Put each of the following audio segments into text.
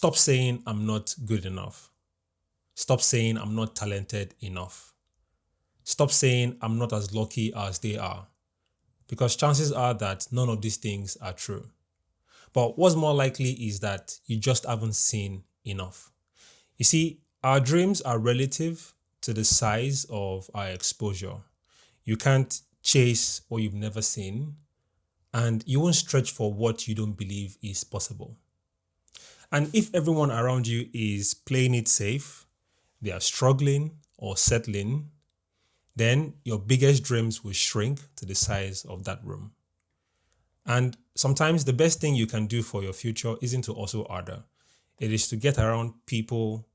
Stop saying I'm not good enough. Stop saying I'm not talented enough. Stop saying I'm not as lucky as they are. Because chances are that none of these things are true. But what's more likely is that you just haven't seen enough. You see, our dreams are relative to the size of our exposure. You can't chase what you've never seen, and you won't stretch for what you don't believe is possible. And if everyone around you is playing it safe, they are struggling or settling, then your biggest dreams will shrink to the size of that room. And sometimes the best thing you can do for your future isn't to also order. It is to get around people,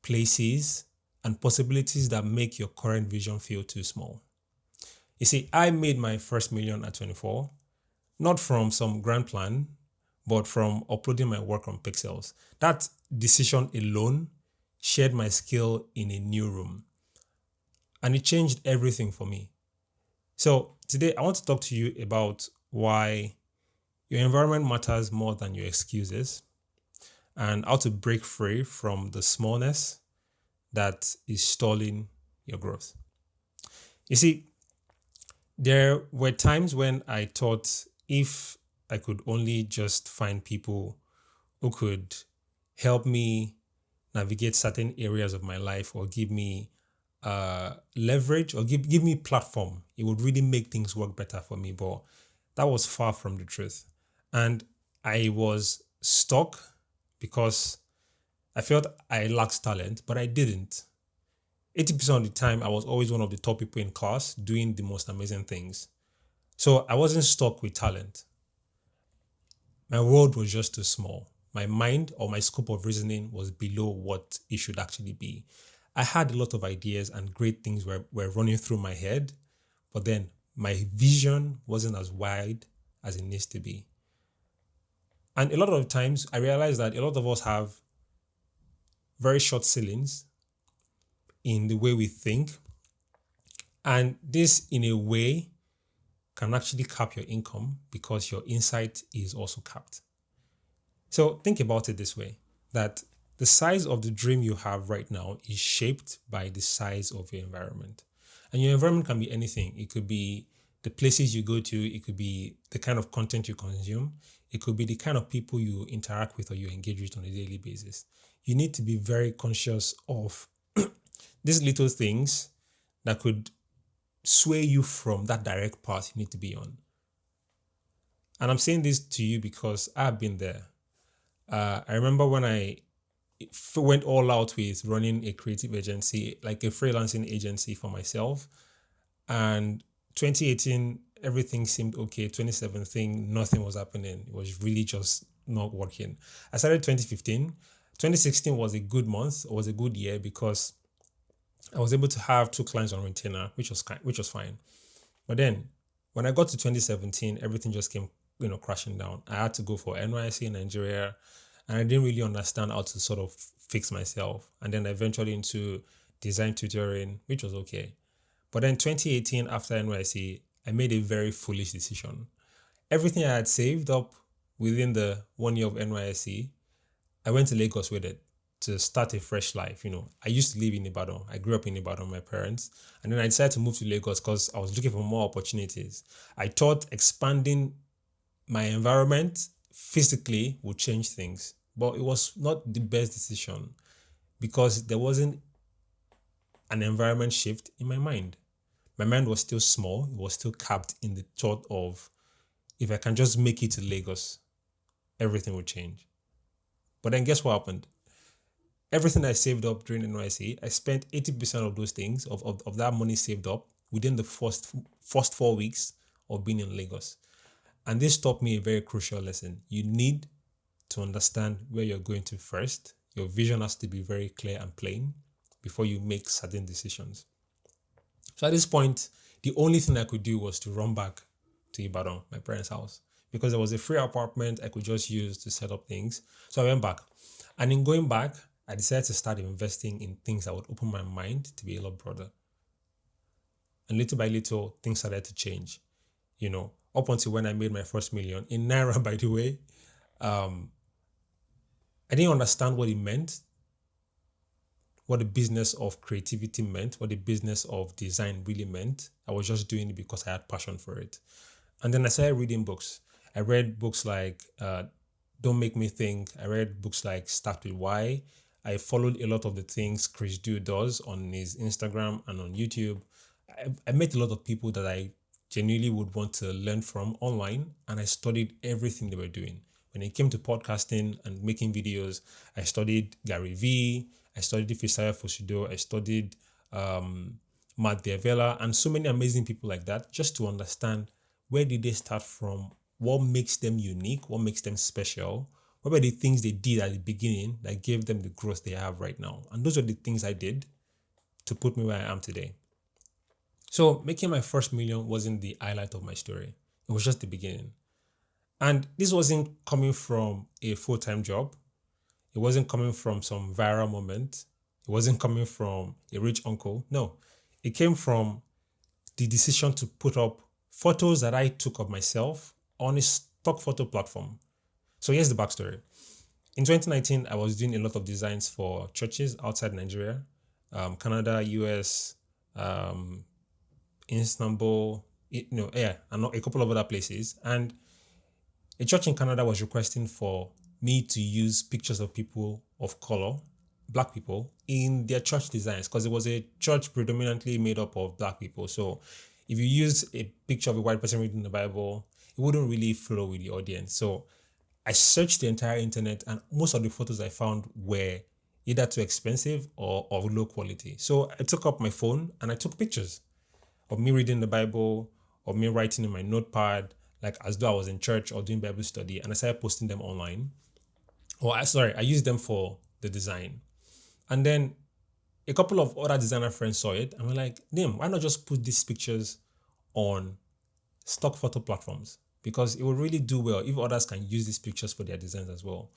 places, and possibilities that make your current vision feel too small. You see, I made my first million at 24, not from some grand plan, but from uploading my work on Pexels. That decision alone shared my skill in a new room, and it changed everything for me. So today I want to talk to you about why your environment matters more than your excuses, and how to break free from the smallness that is stalling your growth. You see, there were times when I thought if I could only just find people who could help me navigate certain areas of my life or give me leverage or give me platform, it would really make things work better for me. But that was far from the truth. And I was stuck because I felt I lacked talent, but I didn't. 80% of the time, I was always one of the top people in class doing the most amazing things. So I wasn't stuck with talent. My world was just too small. My mind or my scope of reasoning was below what it should actually be. I had a lot of ideas and great things were running through my head, but then my vision wasn't as wide as it needs to be. And a lot of times, I realized that a lot of us have very short ceilings in the way we think. And this, in a way, can actually cap your income because your insight is also capped. So think about it this way, that the size of the dream you have right now is shaped by the size of your environment. And your environment can be anything. It could be the places you go to, it could be the kind of content you consume, it could be the kind of people you interact with or you engage with on a daily basis. You need to be very conscious of these little things that could sway you from that direct path you need to be on. And I'm saying this to you because I've been there. I remember when I went all out with running a creative agency, like a freelancing agency for myself. And 2018, everything seemed okay. 2017, nothing was happening. It was really just not working. I started 2015. 2016 was a good month, or was a good year because I was able to have two clients on retainer, which was fine. But then when I got to 2017, everything just came, crashing down. I had to go for NYC in Nigeria, and I didn't really understand how to sort of fix myself. And then eventually into design tutoring, which was okay. But then 2018, after NYC, I made a very foolish decision. Everything I had saved up within the 1 year of NYC, I went to Lagos with it to start a fresh life. I used to live in Ibadan. I grew up in Ibadan with my parents. And then I decided to move to Lagos because I was looking for more opportunities. I thought expanding my environment physically would change things. But it was not the best decision because there wasn't an environment shift in my mind. My mind was still small. It was still capped in the thought of if I can just make it to Lagos, everything will change. But then guess what happened? Everything I saved up during NYC, I spent 80% of those things, of that money saved up within the first 4 weeks of being in Lagos. And this taught me a very crucial lesson. You need to understand where you're going to first. Your vision has to be very clear and plain before you make certain decisions. So at this point, the only thing I could do was to run back to Ibadan, my parents' house, because there was a free apartment I could just use to set up things. So I went back. And in going back, I decided to start investing in things that would open my mind to be a lot broader. And little by little, things started to change. Up until when I made my first million in Naira, by the way. I didn't understand what it meant, what the business of creativity meant, what the business of design really meant. I was just doing it because I had passion for it. And then I started reading books. I read books like Don't Make Me Think. I read books like Start With Why. I followed a lot of the things Chris Dew does on his Instagram and on YouTube. I met a lot of people that I genuinely would want to learn from online, and I studied everything they were doing. When it came to podcasting and making videos, I studied Gary Vee, I studied Fisaya Fusido, I studied Matt Diavela, and so many amazing people like that, just to understand where did they start from, what makes them unique, what makes them special, what were the things they did at the beginning that gave them the growth they have right now. And those are the things I did to put me where I am today. So making my first million wasn't the highlight of my story. It was just the beginning. And this wasn't coming from a full-time job. It wasn't coming from some viral moment. It wasn't coming from a rich uncle. No, it came from the decision to put up photos that I took of myself on a stock photo platform. So here's the backstory. In 2019, I was doing a lot of designs for churches outside Nigeria, Canada, US, Istanbul, and a couple of other places. And a church in Canada was requesting for me to use pictures of people of color, black people, in their church designs because it was a church predominantly made up of black people. So if you use a picture of a white person reading the Bible, it wouldn't really flow with the audience. So I searched the entire internet, and most of the photos I found were either too expensive or of low quality. So I took up my phone and I took pictures of me reading the Bible, of me writing in my notepad, like as though I was in church or doing Bible study, and I started posting them online. I used them for the design. And then a couple of other designer friends saw it and were like, Nim, why not just put these pictures on stock photo platforms? Because it will really do well if others can use these pictures for their designs as well.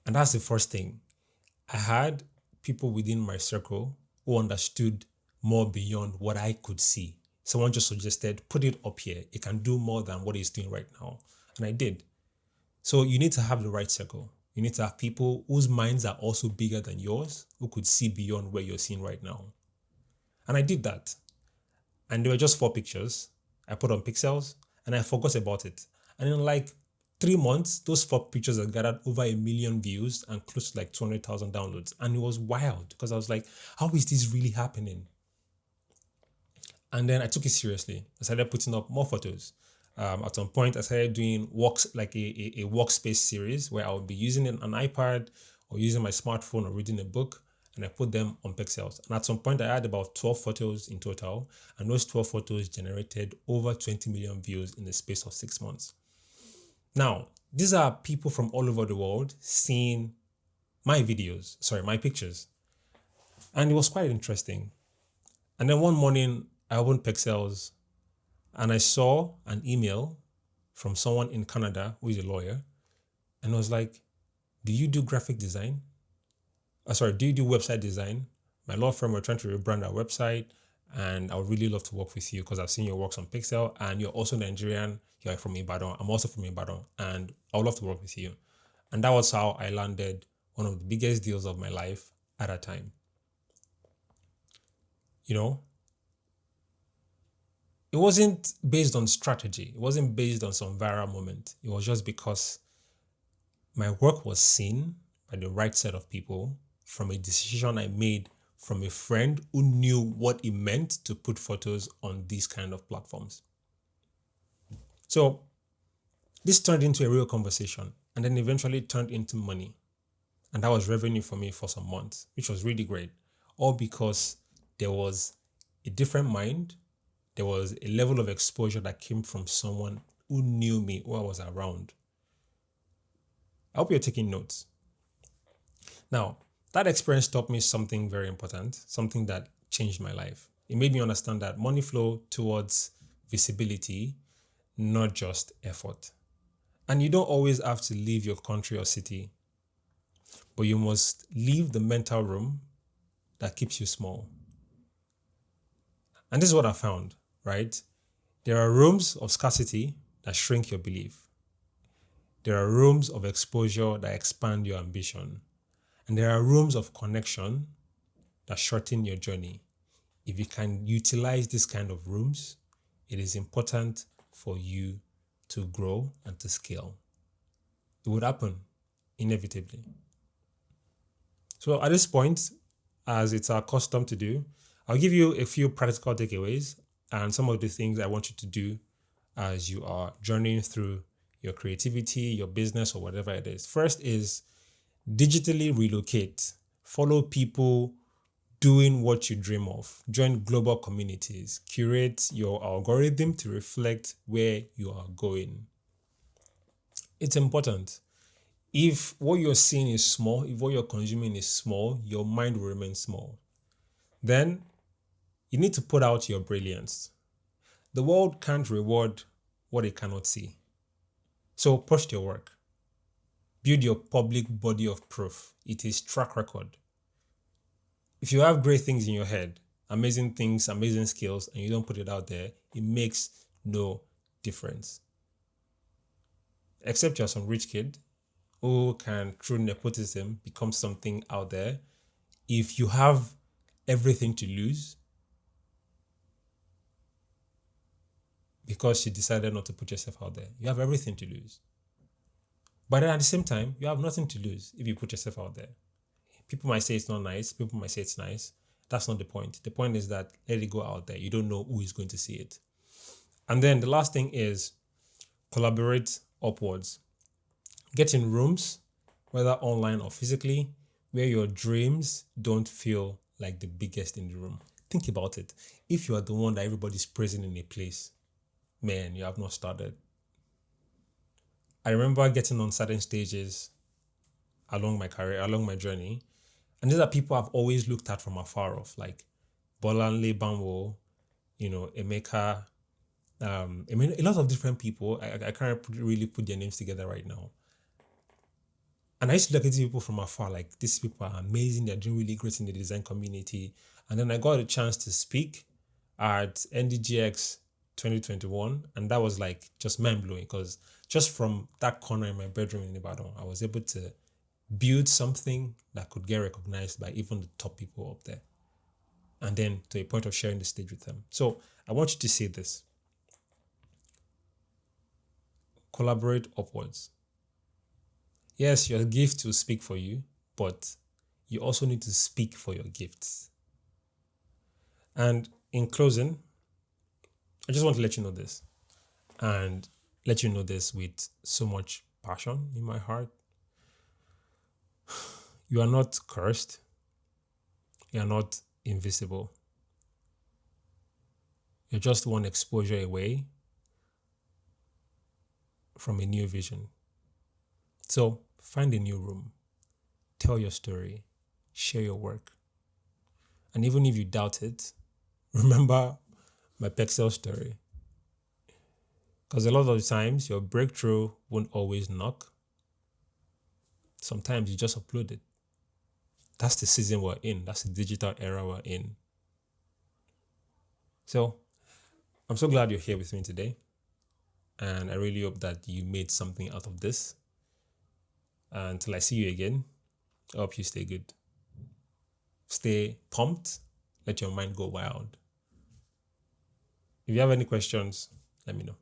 And that's the first thing. I had people within my circle who understood more beyond what I could see. Someone just suggested, put it up here. It can do more than what it's doing right now. And I did. So you need to have the right circle. You need to have people whose minds are also bigger than yours, who could see beyond where you're seeing right now. And I did that. And there were just 4 pictures I put on Pexels, and I forgot about it. And in like 3 months, those 4 pictures had gathered over 1 million views and close to like 200,000 downloads. And it was wild because I was like, how is this really happening? And then I took it seriously. I started putting up more photos. At some point, I started doing walks, like a workspace series where I would be using an iPad or using my smartphone or reading a book, and I put them on Pexels. And at some point, I had about 12 photos in total, and those 12 photos generated over 20 million views in the space of 6 months. Now, these are people from all over the world seeing my pictures. And it was quite interesting. And then one morning, I opened Pexels and I saw an email from someone in Canada who is a lawyer. And I was like, do you do graphic design? Do you do website design? My law firm, we're trying to rebrand our website, and I would really love to work with you because I've seen your works on Pixel, and you're also Nigerian. You're from Ibadan. I'm also from Ibadan, and I would love to work with you. And that was how I landed one of the biggest deals of my life at that time. It wasn't based on strategy. It wasn't based on some viral moment. It was just because my work was seen by the right set of people from a decision I made from a friend who knew what it meant to put photos on these kind of platforms. So this turned into a real conversation, and then eventually turned into money. And that was revenue for me for some months, which was really great. All because there was a different mind. There was a level of exposure that came from someone who knew me, who I was around. I hope you're taking notes. Now, that experience taught me something very important, something that changed my life. It made me understand that money flow towards visibility, not just effort. And you don't always have to leave your country or city, but you must leave the mental room that keeps you small. And this is what I found, right? There are rooms of scarcity that shrink your belief. There are rooms of exposure that expand your ambition. And there are rooms of connection that shorten your journey. If you can utilize this kind of rooms, it is important for you to grow and to scale. It would happen inevitably. So at this point, as it's our custom to do, I'll give you a few practical takeaways and some of the things I want you to do as you are journeying through your creativity, your business, or whatever it is. First is digitally relocate. Follow people doing what you dream of. Join global communities. Curate your algorithm to reflect where you are going. It's important. If what you're seeing is small, if what you're consuming is small, your mind will remain small. Then you need to put out your brilliance. The world can't reward what it cannot see. So post your work. Build your public body of proof. It is track record. If you have great things in your head, amazing things, amazing skills, and you don't put it out there, it makes no difference. Except you're some rich kid who can, through nepotism, become something out there. If you have everything to lose because you decided not to put yourself out there, you have everything to lose. But then at the same time, you have nothing to lose if you put yourself out there. People might say it's not nice. People might say it's nice. That's not the point. The point is that let it go out there. You don't know who is going to see it. And then the last thing is collaborate upwards. Get in rooms, whether online or physically, where your dreams don't feel like the biggest in the room. Think about it. If you are the one that everybody's praising in a place, man, you have not started. I remember getting on certain stages along my career, along my journey, and these are people I've always looked at from afar off, like Bolanle Bamwo, Emeka, a lot of different people. I can't really put their names together right now. And I used to look at these people from afar, like these people are amazing. They're doing really great in the design community. And then I got a chance to speak at NDGX 2021. And that was like just mind blowing because just from that corner in my bedroom in Ibadan, I was able to build something that could get recognized by even the top people up there. And then to a point of sharing the stage with them. So I want you to see this. Collaborate upwards. Yes, your gift will speak for you, but you also need to speak for your gifts. And in closing, I just want to let you know this and let you know this with so much passion in my heart. You are not cursed. You are not invisible. You're just one exposure away from a new vision. So find a new room, tell your story, share your work. And even if you doubt it, remember my Pexels story. Because a lot of the times your breakthrough won't always knock. Sometimes you just upload it. That's the season we're in. That's the digital era we're in. So I'm so glad you're here with me today. And I really hope that you made something out of this. Until I see you again, I hope you stay good. Stay pumped. Let your mind go wild. If you have any questions, let me know.